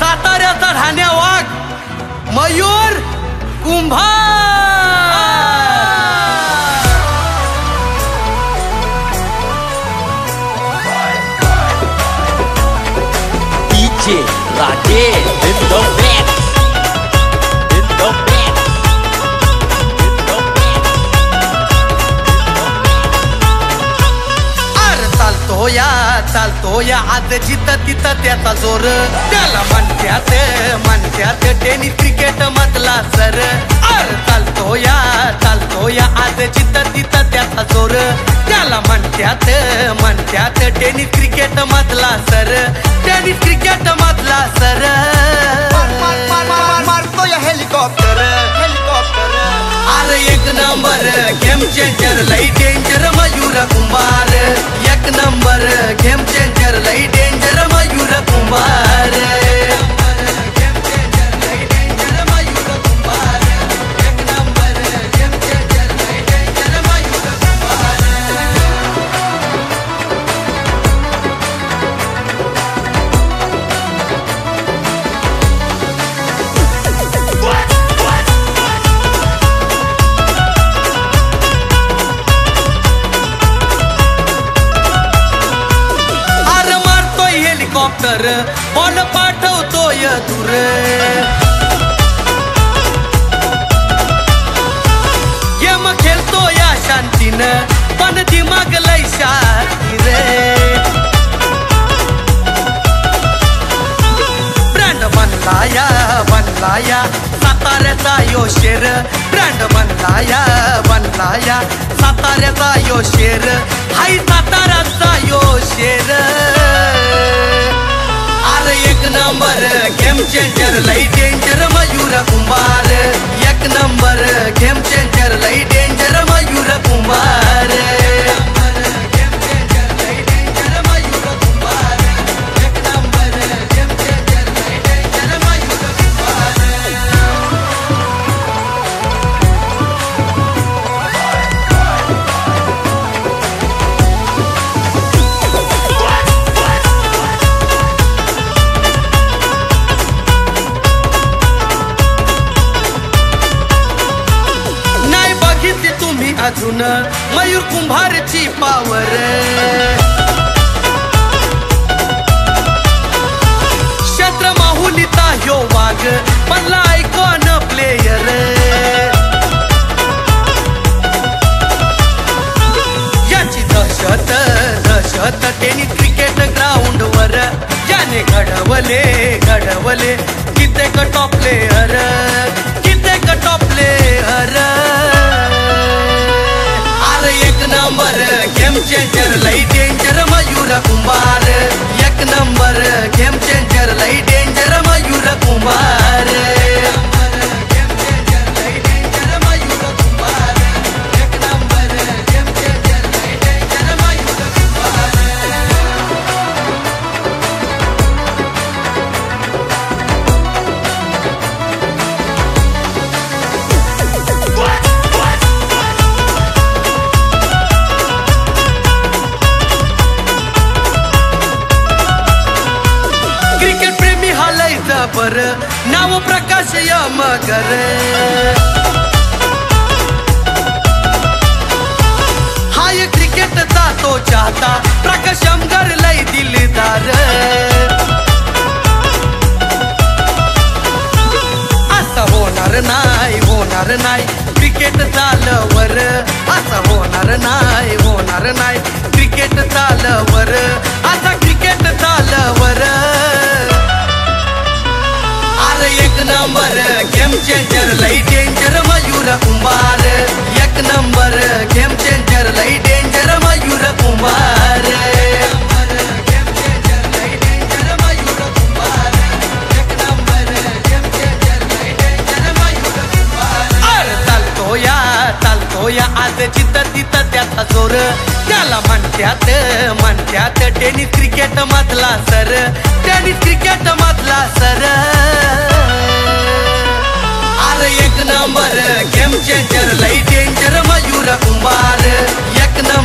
साताऱ्याचा ढाण्या Wagh Mayur Kumbhar. DJ Rakesh in the mix. चालतो या आज जिथं तिथं त्याचा जोर, त्याला म्हणत्यात टेनिस क्रिकेट मधला सर। अरे चालतो या आज जिथं तिथं त्याचा जोर, त्याला म्हणत्यात टेनिस क्रिकेट मधला सर, टेनिस क्रिकेट मधला सर। मारतो या हेलिकॉप्टर। अरे एक नंबर गेम चेंजर लई डेंजर मयूर कुंभार, एक नंबर गेम चेंजर लई डेंजर मयूर कुंभार। बॉल पाठवतोय दूर, गेम खेळतोय शांतीनं पण दिमाग लय शांती रे। ब्रँड बनला या साताऱ्याचा यो शेर, ब्रँड बनला या साताऱ्याचा यो शेर, हाय साताऱ्याचा यो शेर। अरे एक नंबर गेम चेंजर लई डेंजर मयूर कुंभार, एक नंबर गेम चेंजर लई डेंजर मयूर कुंभार। अजून मयूर कुंभारची पावर, क्षेत्र माहुलीचा ह्यो वाघ बनला आयकॉन प्लेयर। याची दहशत टेनिस क्रिकेट ग्राउंड वर, याने घडवले कित्येक टॉप प्लेयर, एक नंबर गेम चेंजर लई डेंजर मयूर कुंभार, एक नंबर गेम चेंजर लई डेंजर मयूर कुंभार। नाव प्रकाश यमगर, हाय क्रिकेटचा तो चाहता प्रकाश यमगर लई दिलदार। असं होणार नाही क्रिकेट चालवर, असं होणार नाही क्रिकेट चालवर, आता क्रिकेट चालवर। एक नंबर गेम चेंजर लई डेंजर मयूर कुंभार, एक नंबर गेम चेंजर लई डेंजर मयूर कुंभार। चालतो या आज जिथं तिथं त्याचा जोर, त्याला म्हणत्यात टेनिस क्रिकेट मधला सर, टेनिस क्रिकेट मधला सर। एक नंबर गेम चेंजर लई डेंजर मयूर कुंभार, एक नंबर